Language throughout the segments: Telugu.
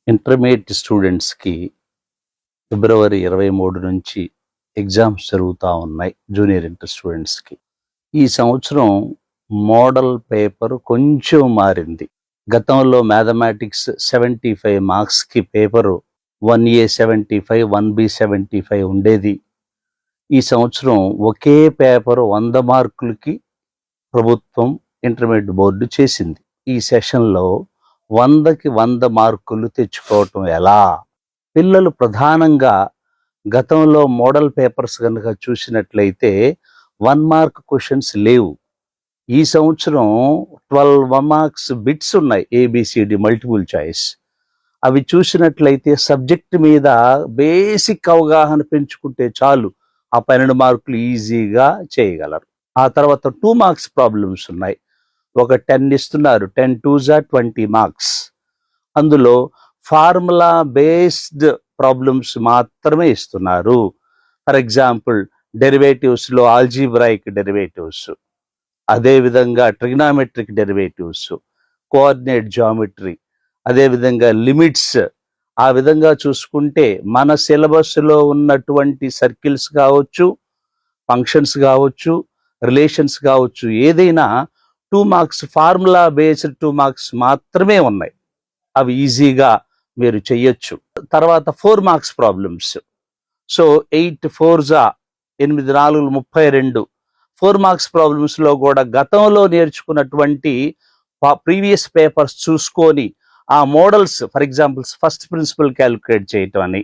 ఇంటర్మీడియట్ స్టూడెంట్స్కి ఫిబ్రవరి 23 నుంచి ఎగ్జామ్స్ జరుగుతూ ఉన్నాయి. జూనియర్ ఇంటర్ స్టూడెంట్స్కి ఈ సంవత్సరం మోడల్ పేపర్ కొంచెం మారింది. గతంలో మ్యాథమెటిక్స్ 75 మార్క్స్కి పేపరు 1A 75, 1B 75 ఉండేది. ఈ సంవత్సరం ఒకే పేపరు 100 మార్కులకి ప్రభుత్వం ఇంటర్మీడియట్ బోర్డు చేసింది. ఈ సెషన్లో 100కి 100 మార్కులు తెచ్చుకోవటం ఎలా? పిల్లలు ప్రధానంగా గతంలో మోడల్ పేపర్స్ కనుక చూసినట్లయితే 1 మార్క్ క్వశ్చన్స్ లేవు. ఈ సంవత్సరం 12 మార్క్స్ బిట్స్ ఉన్నాయి, ABCD మల్టిపుల్ చాయిస్. అవి చూసినట్లయితే సబ్జెక్ట్ మీద బేసిక్ అవగాహన పెంచుకుంటే చాలు, ఆ 12 మార్కులు ఈజీగా చేయగలరు. ఆ తర్వాత 2 మార్క్స్ ప్రాబ్లమ్స్ ఉన్నాయి. ఒక 10 ఇస్తున్నారు, 10 2s 20 మార్క్స్. అందులో ఫార్ములా బేస్డ్ ప్రాబ్లమ్స్ మాత్రమే ఇస్తున్నారు. ఫర్ ఎగ్జాంపుల్ డెరివేటివ్స్లో ఆల్జీబ్రాయిక్ డెరివేటివ్స్, అదేవిధంగా ట్రిగ్నామెట్రిక్ డెరివేటివ్స్, కోఆర్డినేట్ జామెట్రీ, అదేవిధంగా లిమిట్స్. ఆ విధంగా చూసుకుంటే మన సిలబస్లో ఉన్నటువంటి సర్కిల్స్ కావచ్చు, ఫంక్షన్స్ కావచ్చు, రిలేషన్స్ కావచ్చు, ఏదైనా 2 మార్క్స్ ఫార్ములా బేస్డ్ 2 మార్క్స్ మాత్రమే ఉన్నాయి. అవి ఈజీగా మీరు చెయ్యొచ్చు. తర్వాత 4 మార్క్స్ ప్రాబ్లమ్స్. So 8 4s 8 4 32. 4 మార్క్స్ ప్రాబ్లమ్స్లో కూడా గతంలో నేర్చుకున్నటువంటి ప్రీవియస్ పేపర్స్ చూసుకొని ఆ models, for example first principle calculate చేయటం అని,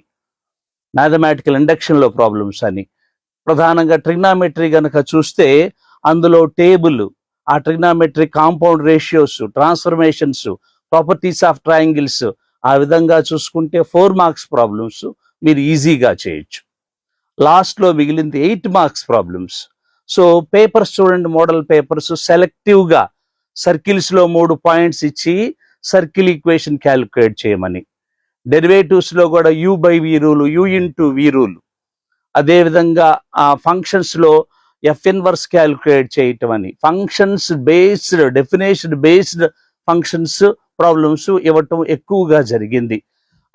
మ్యాథమెటికల్ ఇండక్షన్లో ప్రాబ్లమ్స్ అని, ప్రధానంగా ట్రిగ్నామెట్రీ కనుక చూస్తే అందులో టేబుల్, ఆ trigonometry compound ratios, transformations, properties of triangles, ఆ విధంగా చూసుకుంటే 4 మార్క్స్ ప్రాబ్లమ్స్ మీరు ఈజీగా చేయొచ్చు. లాస్ట్లో మిగిలింది 8 మార్క్స్ ప్రాబ్లమ్స్. సో పేపర్స్ చూడండి, మోడల్ పేపర్స్ సెలెక్టివ్గా సర్కిల్స్లో 3 పాయింట్స్ ఇచ్చి సర్కిల్ ఈక్వేషన్ క్యాలిక్యులేట్ చేయమని, డెరివేటివ్స్లో కూడా U/V రూలు, U/V రూలు, అదేవిధంగా ఆ ఫంక్షన్స్లో F ఇన్వర్స్ క్యాలిక్యులేట్ చేయటం అని, functions based, definition based functions problems ఇవ్వటం ఎక్కువగా జరిగింది.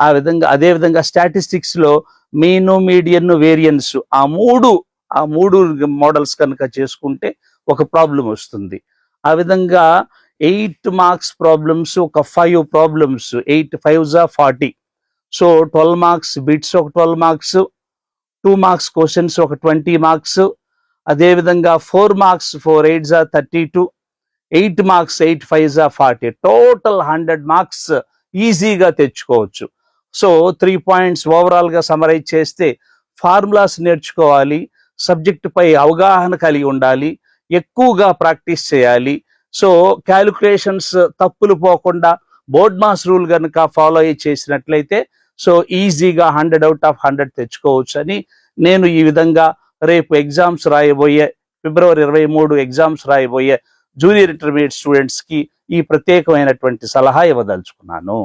ఆ విధంగా అదేవిధంగా స్టాటిస్టిక్స్లో మీను, మీడియన్, వేరియన్స్, ఆ మూడు మోడల్స్ కనుక చేసుకుంటే ఒక ప్రాబ్లం వస్తుంది. ఆ విధంగా 8 మార్క్స్ ప్రాబ్లమ్స్, ఒక 5 problems, 8 5s 40. So 12 marks bits, ఒక 12 మార్క్స్, 2 మార్క్స్ క్వశ్చన్స్, ఒక 20 మార్క్స్, అదేవిధంగా 4 marks 4 8s 32, 8 marks 8 5s 40. Total 100 marks ఈజీగా తెచ్చుకోవచ్చు. సో 3 పాయింట్స్ ఓవరాల్గా సమరైజ్ చేస్తే, ఫార్ములాస్ నేర్చుకోవాలి, సబ్జెక్టుపై అవగాహన కలిగి ఉండాలి, ఎక్కువగా ప్రాక్టీస్ చేయాలి. సో క్యాలిక్యులేషన్స్ తప్పులు పోకుండా బోర్డ్ మాస్ రూల్ కనుక ఫాలో అయ్యి చేసినట్లయితే సో ఈజీగా 100 out of 100 తెచ్చుకోవచ్చు అని నేను ఈ విధంగా రేపు ఎగ్జామ్స్ రాయబోయే, ఫిబ్రవరి 23 ఎగ్జామ్స్ రాయబోయే జూనియర్ ఇంటర్మీడియట్ స్టూడెంట్స్కి ఈ ప్రత్యేకమైనటువంటి సలహా ఇవ్వదలుచుకున్నాను.